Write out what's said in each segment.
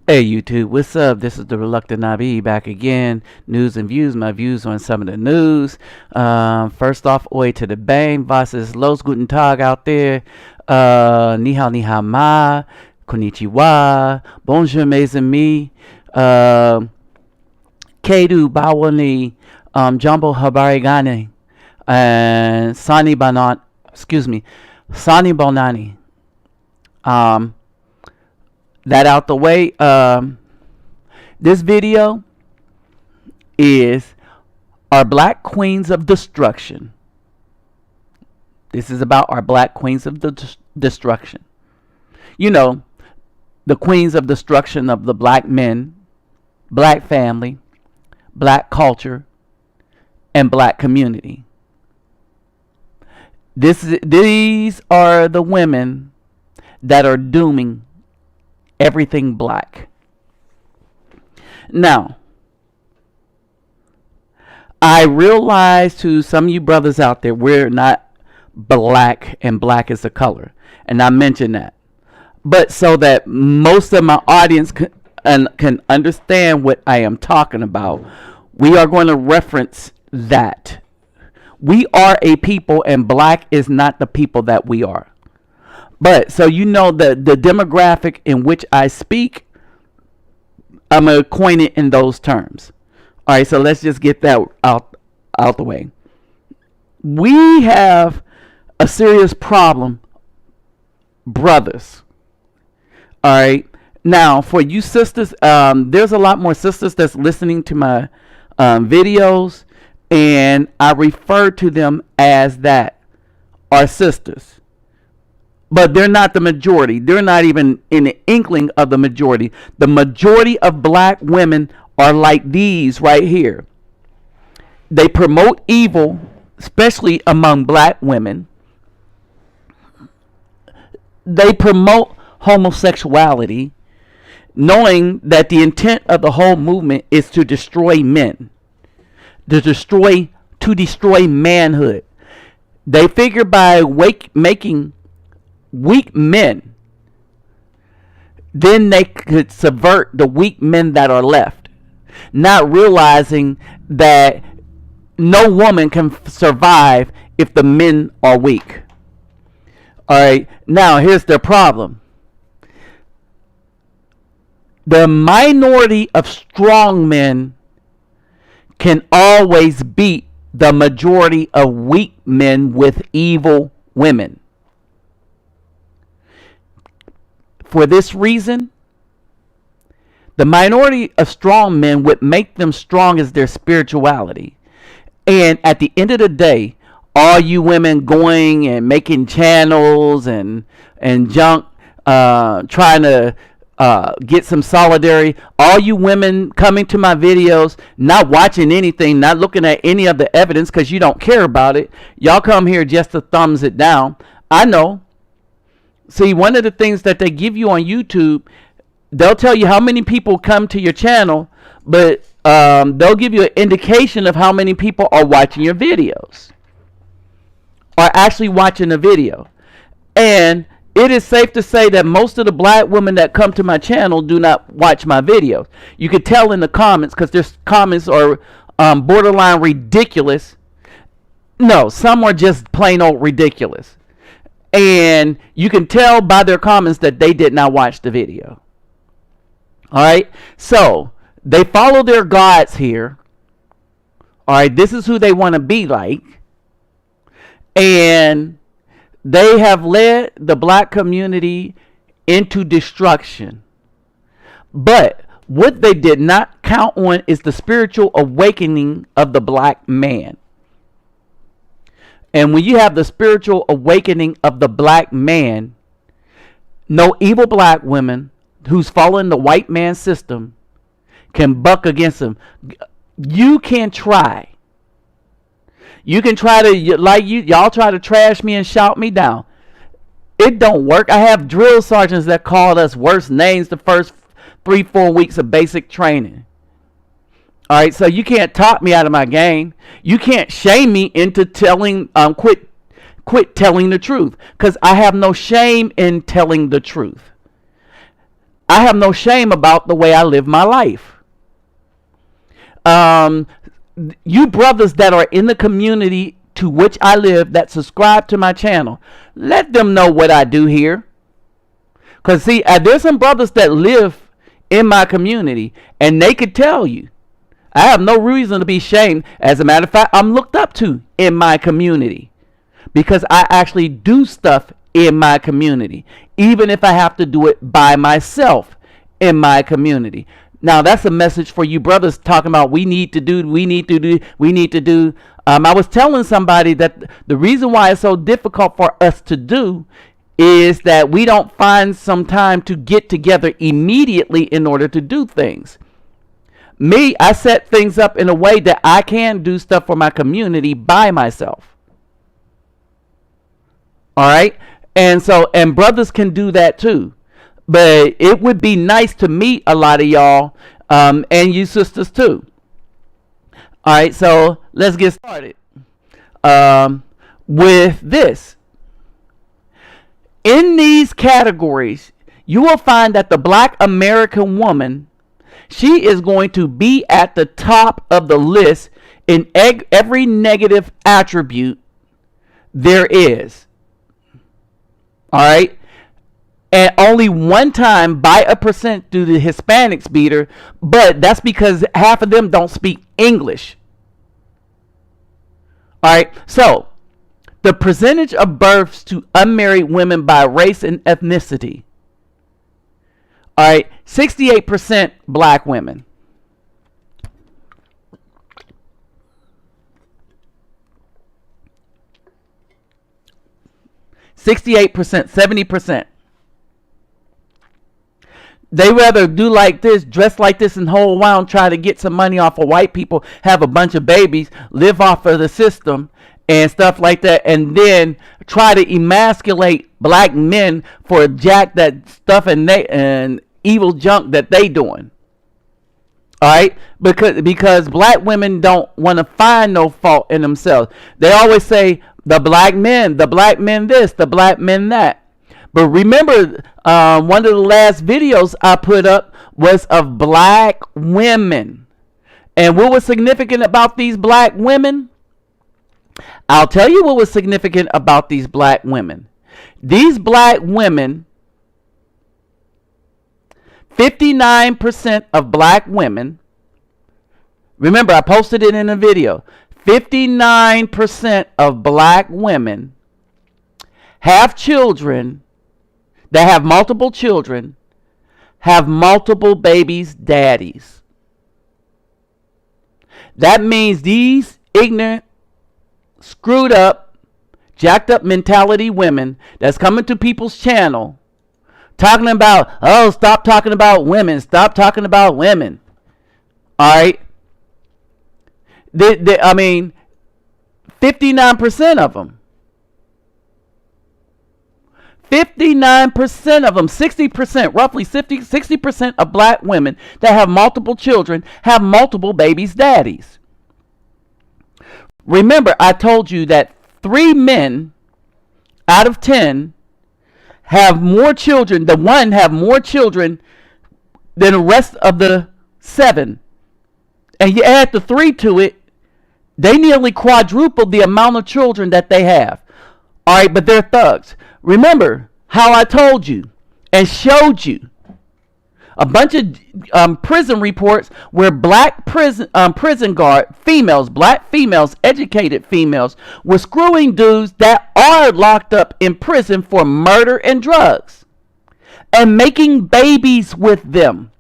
Hey YouTube, what's up? This is the Reluctant Nabi back again. News and views, my views on some of the news. First off, oi to the bang, was ist los, guten Tag out there. Ni hao ma, konnichiwa, bonjour mes amis. Kedu bawani, jambo habari gani, and sani bonani. That out the way. This video is our black queens of destruction. This is about our black queens of destruction. You know, the queens of destruction of the black men, black family, black culture, and black community. These are the women that are dooming everything black. Now, I realize to some of you brothers out there, we're not black and black is a color. And I mentioned that. But so that most of my audience can understand what I am talking about, we are going to reference that. We are a people and black is not the people that we are. But so you know the demographic in which I speak, I'm going to coin it in those terms. All right, so let's just get that out the way. We have a serious problem, brothers. All right. Now, for you sisters, there's a lot more sisters that's listening to my videos, and I refer to them as that, our sisters. But they're not the majority. They're not even in the inkling of the majority. The majority of black women are like these right here. They promote evil, especially among black women. They promote homosexuality, knowing that the intent of the whole movement is to destroy men, to destroy manhood. They figure by making weak men, then they could subvert the weak men that are left, not realizing that no woman can survive if the men are weak. All right, now here's the problem. The minority of strong men can always beat the majority of weak men with evil women. For this reason, the minority of strong men would make them strong as their spirituality. And at the end of the day, all you women going and making channels and junk, trying to get some solidarity, all you women coming to my videos, not watching anything, not looking at any of the evidence because you don't care about it. Y'all come here just to thumbs it down. I know. See, one of the things that they give you on YouTube, they'll tell you how many people come to your channel, but they'll give you an indication of how many people are watching your videos, are actually watching the video. And it is safe to say that most of the black women that come to my channel do not watch my videos. You could tell in the comments because their comments are borderline ridiculous. No, some are just plain old ridiculous. And you can tell by their comments that they did not watch the video. All right. So they follow their gods here. All right. This is who they want to be like. And they have led the black community into destruction. But what they did not count on is the spiritual awakening of the black man. And when you have the spiritual awakening of the black man, no evil black woman who's following the white man system can buck against them. You can try. You can try to, like y'all try to trash me and shout me down. It don't work. I have drill sergeants that called us worse names the first 3-4 weeks of basic training. All right, so you can't talk me out of my game. You can't shame me into quit telling the truth, because I have no shame in telling the truth. I have no shame about the way I live my life. You brothers that are in the community to which I live that subscribe to my channel, let them know what I do here. Because see, there's some brothers that live in my community and they could tell you. I have no reason to be ashamed. As a matter of fact, I'm looked up to in my community because I actually do stuff in my community, even if I have to do it by myself in my community. Now that's a message for you brothers talking about we need to do. I was telling somebody that the reason why it's so difficult for us to do is that we don't find some time to get together immediately in order to do things. Me, I set things up in a way that I can do stuff for my community by myself. All right? And brothers can do that too. But it would be nice to meet a lot of y'all and you sisters too. All right, so let's get started with this. In these categories, you will find that the Black American woman, she is going to be at the top of the list in every negative attribute there is. All right. And only one time by a percent do the Hispanics beat her, but that's because half of them don't speak English. All right. So the percentage of births to unmarried women by race and ethnicity. All right. 68% Black women. 68%, 70%. They rather do like this, dress like this, and hold around, try to get some money off of white people, have a bunch of babies, live off of the system and stuff like that, and then try to emasculate black men for jack that stuff and evil junk that they doing. All right, because black women don't want to find no fault in themselves. They always say the black men this, the black men that. But remember, one of the last videos I put up was of black women. And what was significant about these black women? I'll tell you what was significant about these black women. These black women, 59% of black women, remember I posted it in a video, 59% of black women have children that have multiple children, have multiple babies' daddies. That means these ignorant, screwed up, jacked up mentality women that's coming to people's channel talking about, oh, stop talking about women, stop talking about women. All right. I mean, 59% of them. 59% of them, 60%, roughly 60% of black women that have multiple children have multiple babies' daddies. Remember, I told you that 3 men out of 10 have more children. The one have more children than the rest of the 7. And you add the 3 to it, they nearly quadrupled the amount of children that they have. All right, but they're thugs. Remember how I told you and showed you a bunch of prison reports where black prison guard females, black females, educated females, were screwing dudes that are locked up in prison for murder and drugs and making babies with them.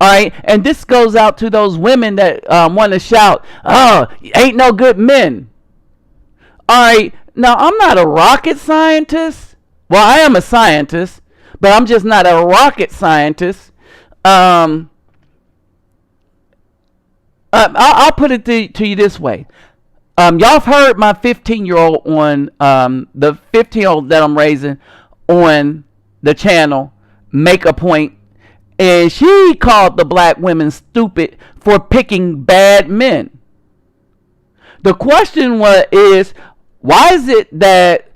All right, and this goes out to those women that want to shout, oh, ain't no good men. All right, now I'm not a rocket scientist. Well, I am a scientist, but I'm just not a rocket scientist. I'll put it to you this way. Y'all have heard my 15-year-old on the 15-year-old that I'm raising on the channel make a point. And she called the black women stupid for picking bad men. The question is, why is it that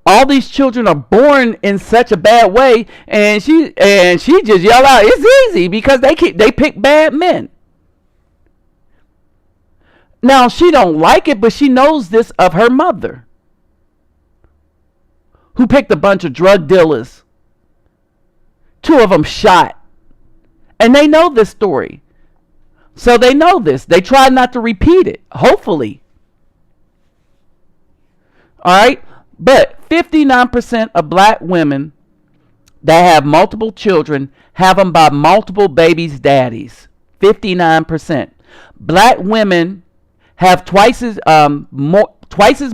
All these children are born in such a bad way, and she just yell out, "It's easy," because they pick bad men. Now she don't like it, but she knows this of her mother, who picked a bunch of drug dealers. 2 of them shot, and they know this story, so they know this. They try not to repeat it. Hopefully, all right. But 59% of black women that have multiple children have them by multiple babies' daddies. 59%. Black women have twice as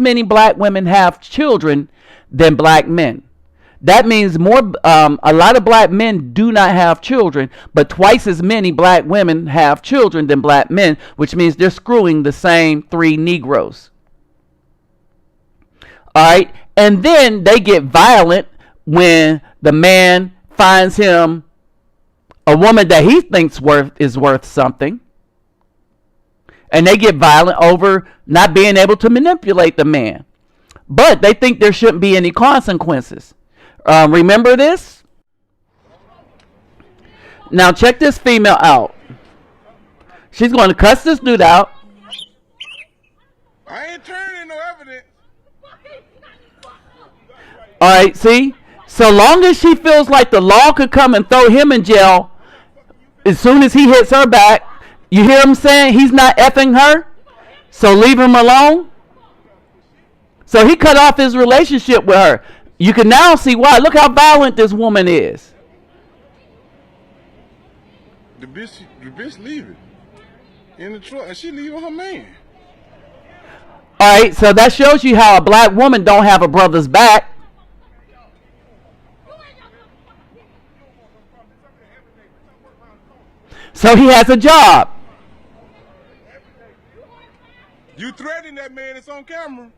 many black women have children than black men. That means a lot of black men do not have children, but twice as many black women have children than black men, which means they're screwing the same 3 Negroes. All right, and then they get violent when the man finds him a woman that he thinks is worth something, and they get violent over not being able to manipulate the man. But they think there shouldn't be any consequences. Remember this? Now check this female out. She's going to cuss this dude out. I ain't turning no evidence. All right, see? So long as she feels like the law could come and throw him in jail, as soon as he hits her back, you hear him saying he's not effing her, so leave him alone. So he cut off his relationship with her. You can now see why. Look how violent this woman is. The bitch leaving in the truck, and she leaving her man. All right, so that shows you how a black woman don't have a brother's back. So he has a job. You threatening that man, it's on camera.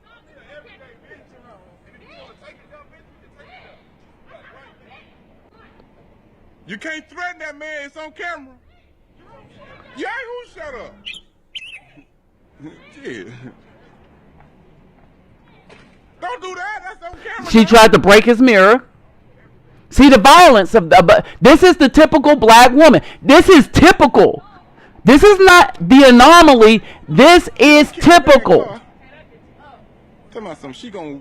You can't threaten that man, it's on camera. Yahoo, shut up. Yeah. Don't do that, that's on camera. She tried to break his mirror. See the violence of this is the typical black woman. This is typical. This is not the anomaly. This is typical. Tell me something. She gonna.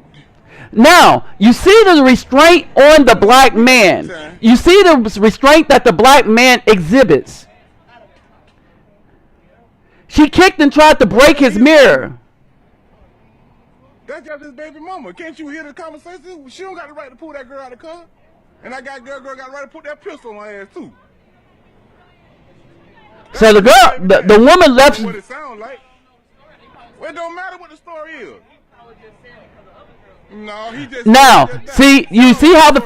Now you see the restraint on the black man. You see the restraint that the black man exhibits. She kicked and tried to break his mirror. That's just his baby mama. Can't you hear the conversation? She don't got the right to pull that girl out of the car. And that girl got the right to put that pistol on her ass too. So the girl, the woman left. What it sound like? Well, it don't matter what the story is. No, he just. Now, see, you see how the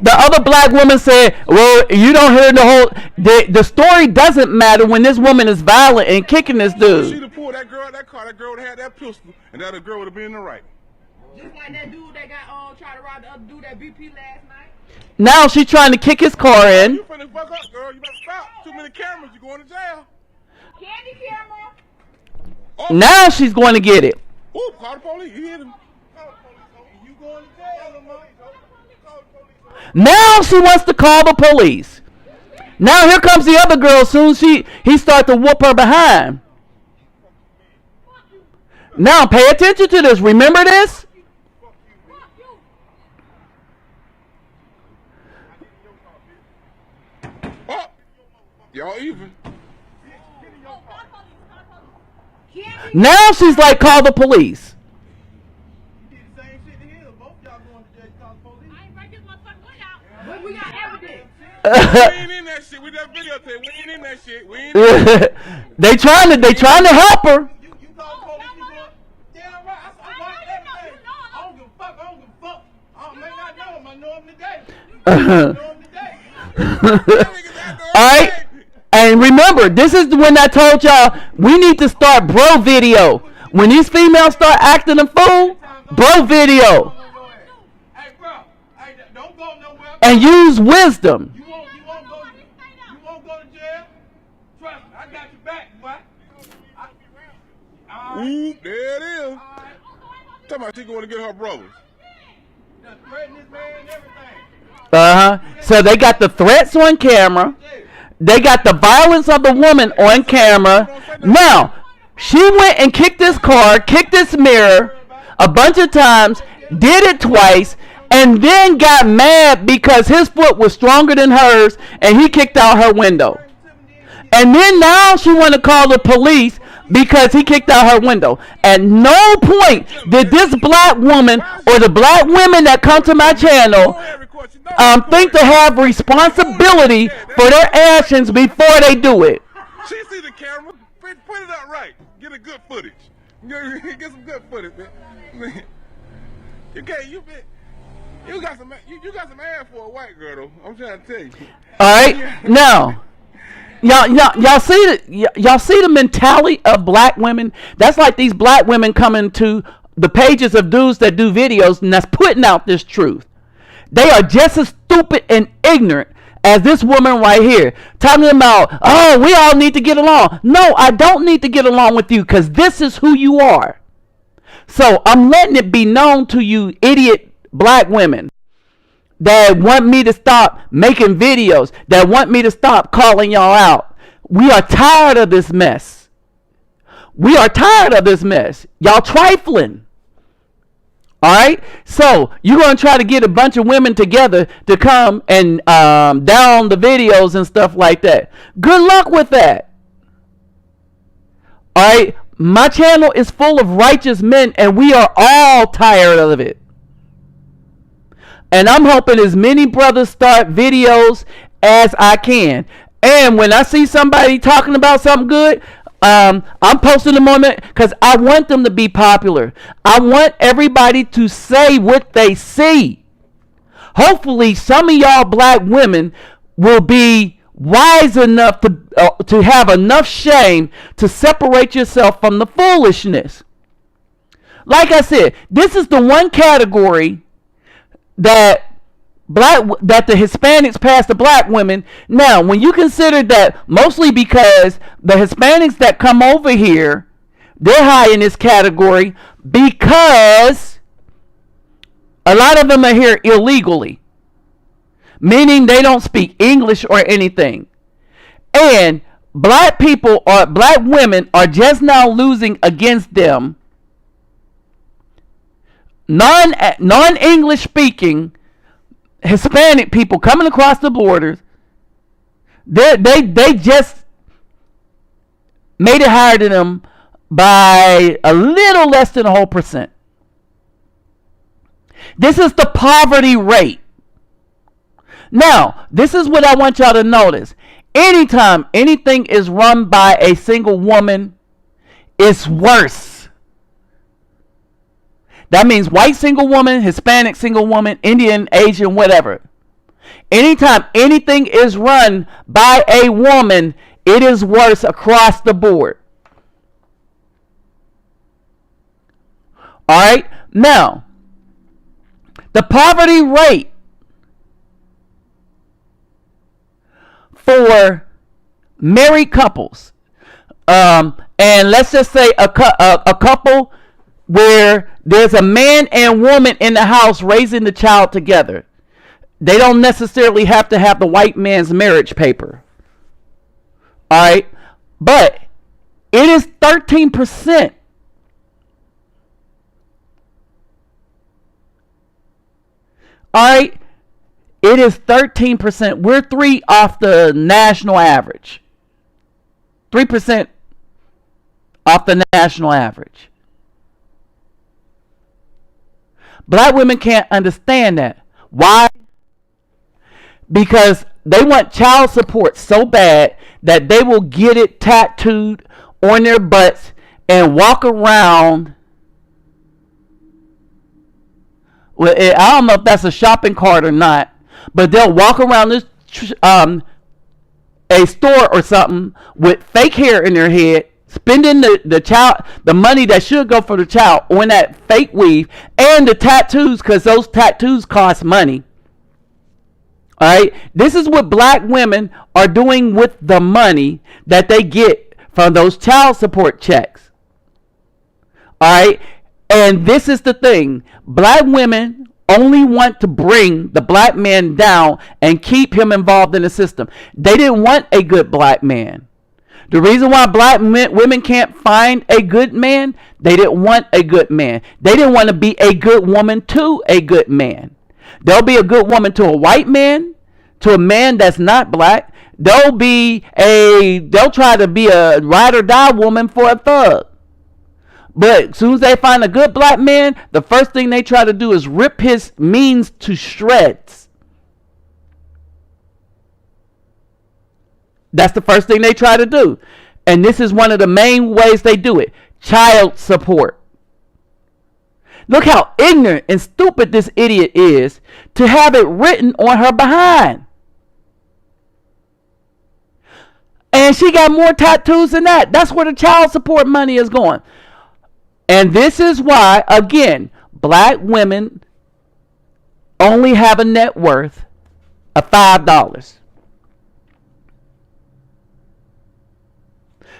other black woman said, "Well, you don't hear the whole." The story doesn't matter when this woman is violent and kicking this dude. She'd have pulled that girl out of that car. That girl would have had that pistol, and that other girl would have been in the right. Just like that dude that got tried to rob the other dude at BP last night. Now she's trying to kick his car in. You finna fuck up, girl. You better stop. Too many cameras. You going to jail. Candy camera. Oh. Now she's going to get it. Ooh, call the police. You hit him. You going to jail, Now she wants to call the police. Now here comes the other girl. Soon he starts to whoop her behind. Now pay attention to this. Remember this? Oh, y'all even. Now she's like, call the police. But we got evidence. We ain't in that shit. We that videotape. We ain't in that shit. We ain't in that shit. They trying to help her. You call the police, you go, damn right, I got everything. I don't give a fuck. I may not know him, I know him today. All right, and remember, this is when I told y'all we need to start bro video. When these females start acting a fool, bro video, Hey, bro, don't go nowhere. and use wisdom. You won't go to jail. Trust me, I got your back, boy. Ooh, there it is. Tell me she going to get her brothers. Done threatened this man and everything. So they got the threats on camera. They got the violence of the woman on camera. Now, she went and kicked this car, kicked this mirror a bunch of times, did it twice, and then got mad because his foot was stronger than hers, and he kicked out her window. And then now she want to call the police because he kicked out her window. At no point did this black woman or the black women that come to my channel think to have responsibility for their actions before they do it. She see the camera. Put it up right. Get a good footage. Get some good footage, man. You can't. You got some. You got some ass for a white girl, though. I'm trying to tell you. All right, now. Y'all see the mentality of black women? That's like these black women coming to the pages of dudes that do videos and that's putting out this truth. They are just as stupid and ignorant as this woman right here, talking about, oh, we all need to get along. No, I don't need to get along with you because this is who you are. So I'm letting it be known to you idiot black women that want me to stop making videos, that want me to stop calling y'all out. We are tired of this mess. We are tired of this mess. Y'all trifling. All right? So you're going to try to get a bunch of women together to come and down the videos and stuff like that. Good luck with that. All right? My channel is full of righteous men, and we are all tired of it. And I'm hoping as many brothers start videos as I can. And when I see somebody talking about something good, I'm posting them on it because I want them to be popular. I want everybody to say what they see. Hopefully, some of y'all black women will be wise enough to have enough shame to separate yourself from the foolishness. Like I said, this is the one category that the Hispanics pass the black women. Now, when you consider that mostly because the Hispanics that come over here, they're high in this category because a lot of them are here illegally, meaning they don't speak English or anything. And black women are just now losing against them non-English speaking Hispanic people coming across the borders. They just made it higher than them by a little less than a whole percent. This is the poverty rate. Now, this is what I want y'all to notice. Anytime anything is run by a single woman, it's worse. That means white single woman, Hispanic single woman, Indian, Asian, whatever. Anytime anything is run by a woman, it is worse across the board. All right? Now, the poverty rate for married couples, and let's just say a couple where there's a man and woman in the house raising the child together. They don't necessarily have to have the white man's marriage paper. All right? But it is 13%. All right? It is 13%. We're 3 off the national average. 3% off the national average. Black women can't understand that. Why? Because they want child support so bad that they will get it tattooed on their butts and walk around. Well, I don't know if that's a shopping cart or not, but they'll walk around this a store or something with fake hair in their head, spending the money that should go for the child on that fake weave and the tattoos, because those tattoos cost money. All right, this is what black women are doing with the money that they get from those child support checks. All right, and this is the thing: black women only want to bring the black man down and keep him involved in the system. They didn't want a good black man. The reason why black women can't find a good man, they didn't want a good man. They didn't want to be a good woman to a good man. They'll be a good woman to a white man, to a man that's not black. They'll try to be a ride or die woman for a thug. But as soon as they find a good black man, the first thing they try to do is rip his means to shreds. That's the first thing they try to do. And this is one of the main ways they do it. Child support. Look how ignorant and stupid this idiot is to have it written on her behind. And she got more tattoos than that. That's where the child support money is going. And this is why, again, black women only have a net worth of $5.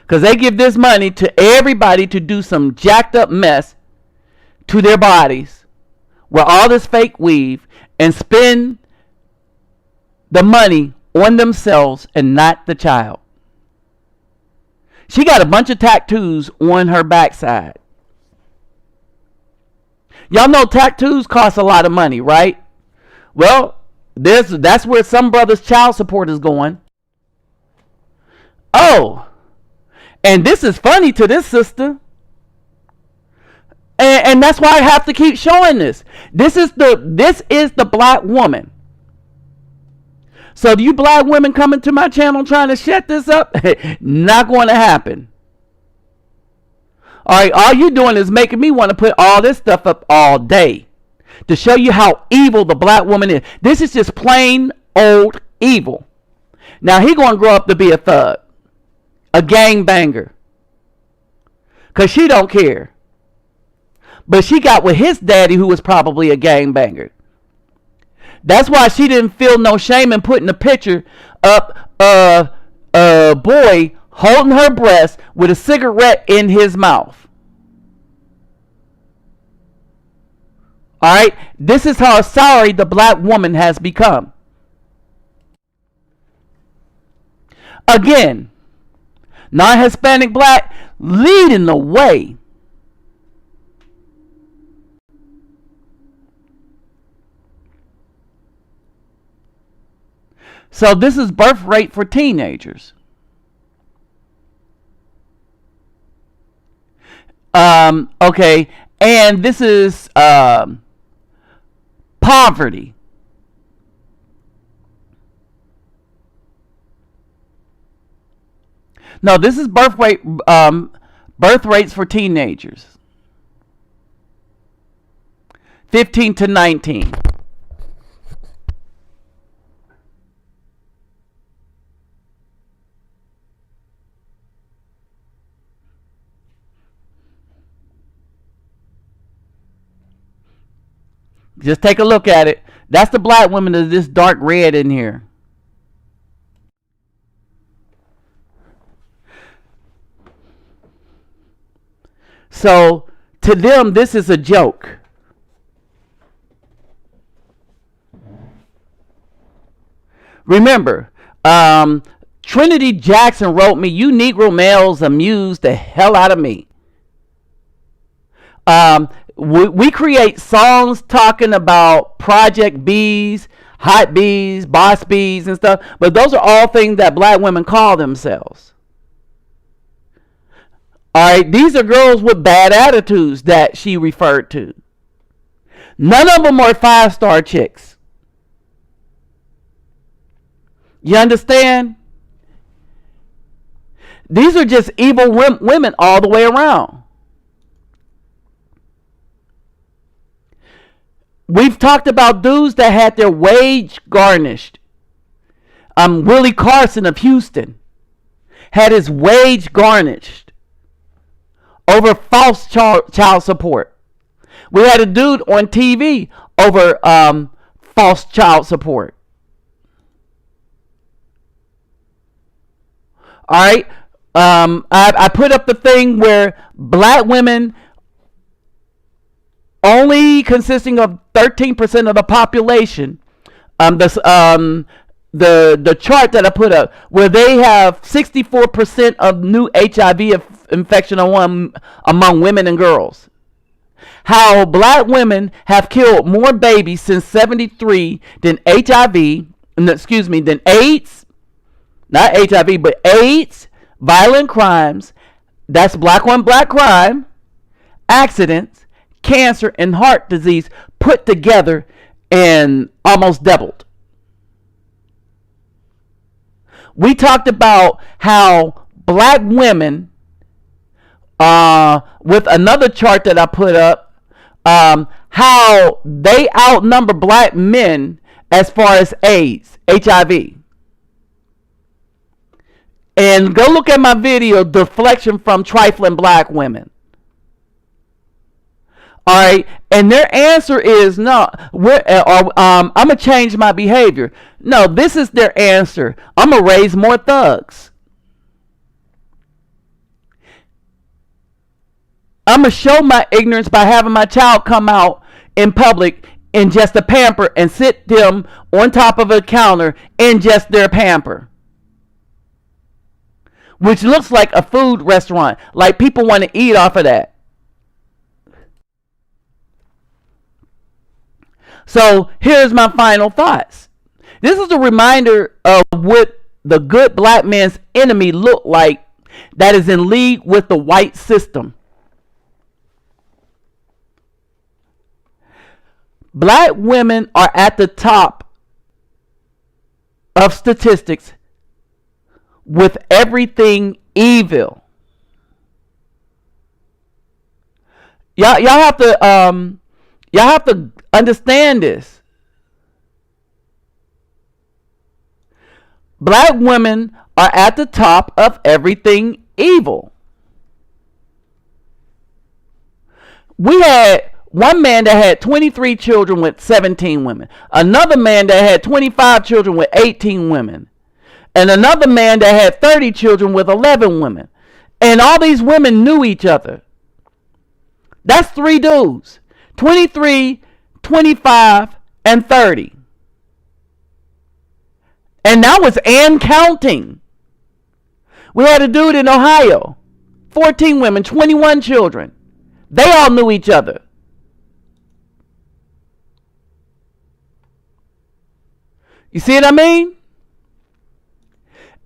Because they give this money to everybody to do some jacked up mess to their bodies with all this fake weave and spend the money on themselves and not the child. She got a bunch of tattoos on her backside. Y'all know tattoos cost a lot of money, right? Well, that's where some brothers' child support is going. Oh, and this is funny to this sister. And that's why I have to keep showing this. This is the black woman. So do you black women coming to my channel trying to shut this up? Not going to happen. All right, all you doing is making me want to put all this stuff up all day to show you how evil the black woman is. This is just plain old evil. Now he going to grow up to be a thug, a gangbanger, because she don't care. But she got with his daddy, who was probably a gangbanger. That's why she didn't feel no shame in putting a picture up of a boy holding her breast with a cigarette in his mouth. All right, this is how sorry the black woman has become. Again, non-Hispanic black leading the way. So this is birth rate for teenagers. Okay, and this is poverty. No, this is birth rates for teenagers. 15 to 19. Just take a look at it. That's the black woman that's this dark red in here. So to them, this is a joke. Remember, Trinity Jackson wrote me, "You Negro males amuse the hell out of me." We create songs talking about Project Bees, Hot Bees, Boss Bees, and stuff. But those are all things that black women call themselves. All right, these are girls with bad attitudes that she referred to. None of them are 5-star chicks. You understand? These are just evil women all the way around. We've talked about dudes that had their wage garnished. Willie Carson of Houston had his wage garnished over false child support. We had a dude on TV over false child support. All right. I put up the thing where black women only consisting of 13% of the population. The chart that I put up, where they have 64% of new HIV infection among women and girls. How black women have killed more babies since 73 than HIV, than AIDS, not HIV, but AIDS, violent crimes, that's black on black crime, accidents, cancer, and heart disease put together and almost doubled. We talked about how black women, with another chart that I put up, how they outnumber black men as far as AIDS, HIV. And go look at my video, Deflection from Trifling Black Women. All right, and their answer is no. I'm gonna change my behavior. No, this is their answer. I'm gonna raise more thugs. I'm gonna show my ignorance by having my child come out in public in just a pamper and sit them on top of a counter in just their pamper, which looks like a food restaurant. Like people want to eat off of that. So here's my final thoughts. This is a reminder of what the good black man's enemy look like that is in league with the white system. Black women are at the top of statistics with everything evil. Y'all have to understand this. Black women are at the top of everything evil. We had one man that had 23 children with 17 women. Another man that had 25 children with 18 women. And another man that had 30 children with 11 women. And all these women knew each other. That's 3 dudes. 23, 25, and 30. And that was and counting. We had a dude in Ohio. 14 women, 21 children. They all knew each other. You see what I mean?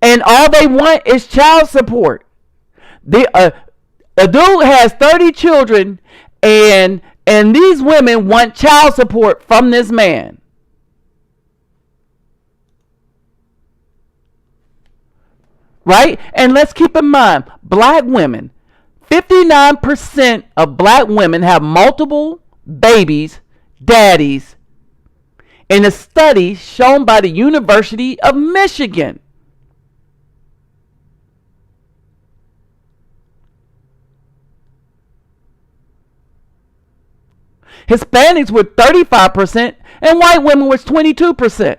And all they want is child support. A dude has 30 children, and these women want child support from this man. Right? And let's keep in mind, black women, 59% of black women have multiple babies, daddies, in a study shown by the University of Michigan. Hispanics were 35% and white women was 22%.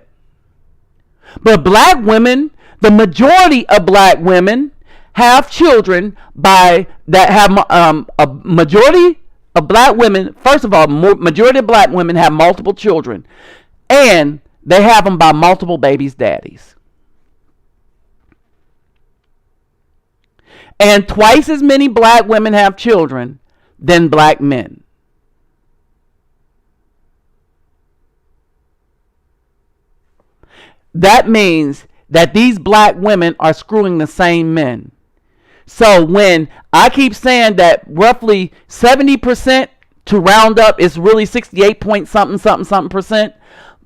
But black women, the majority of black women have children a majority of black women, first of all, majority of black women have multiple children, and they have them by multiple babies' daddies. And twice as many black women have children than black men. That means that these black women are screwing the same men. So when I keep saying that roughly 70%, to round up, is really 68 point something percent.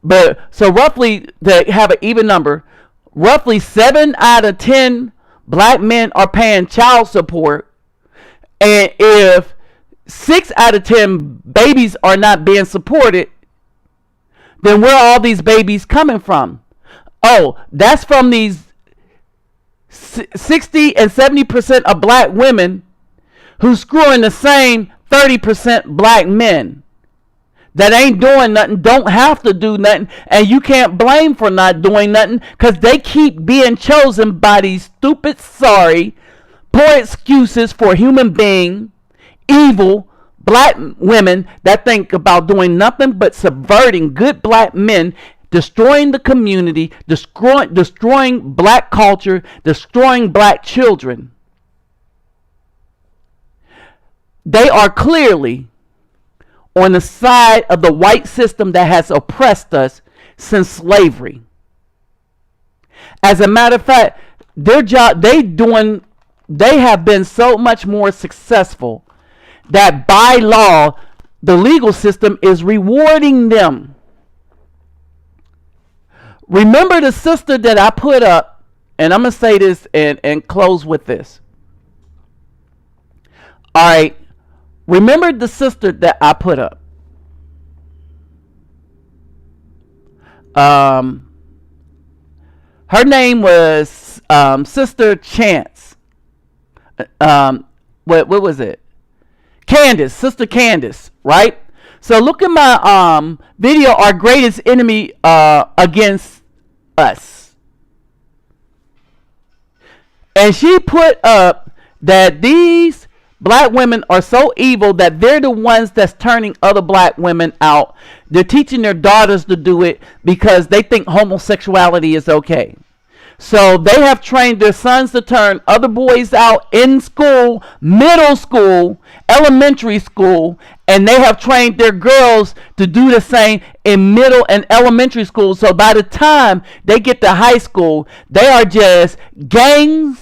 But so roughly, to have an even number, roughly 7 out of 10 black men are paying child support. And if 6 out of 10 babies are not being supported, then where are all these babies coming from? Oh, that's from these 60 and 70% of black women who screwing the same 30% black men that ain't doing nothing, don't have to do nothing, and you can't blame for not doing nothing because they keep being chosen by these stupid, sorry, poor excuses for human being, evil, black women that think about doing nothing but subverting good black men, destroying the community, destroying black culture, destroying black children. They are clearly on the side of the white system that has oppressed us since slavery. As a matter of fact, their job, they have been so much more successful that by law, the legal system is rewarding them. Remember the sister that I put up, and I'm going to say this and close with this. All right. Remember the sister that I put up. Her name was Sister Chance. What was it? Candace, Sister Candace, right? So look at my video, Our Greatest Enemy Against Us. And she put up that these black women are so evil that they're the ones that's turning other black women out. They're teaching their daughters to do it because they think homosexuality is okay. So they have trained their sons to turn other boys out in school, middle school, elementary school, and they have trained their girls to do the same in middle and elementary school. So by the time they get to high school, they are just gangs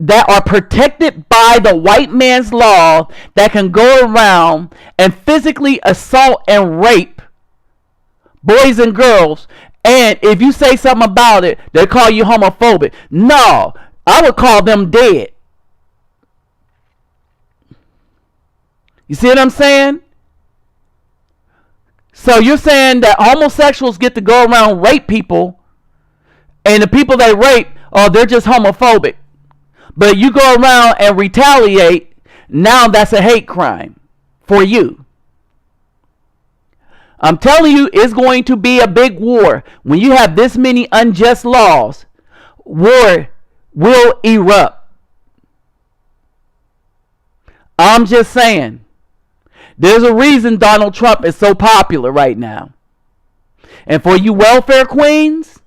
that are protected by the white man's law that can go around and physically assault and rape boys and girls. And if you say something about it, they call you homophobic. No, I would call them dead. You see what I'm saying? So you're saying that homosexuals get to go around rape people, and the people they rape, oh, they're just homophobic. But you go around and retaliate, now that's a hate crime for you. I'm telling you, it's going to be a big war. When you have this many unjust laws, war will erupt. I'm just saying. There's a reason Donald Trump is so popular right now. And for you welfare queens,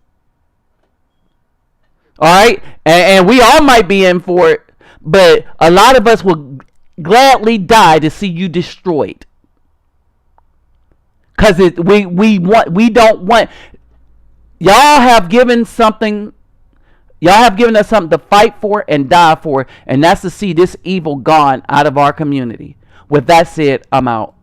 all right, and we all might be in for it, but a lot of us will gladly die to see you destroyed. Because we don't want, y'all have given us something to fight for and die for, and that's to see this evil gone out of our community. With that said, I'm out.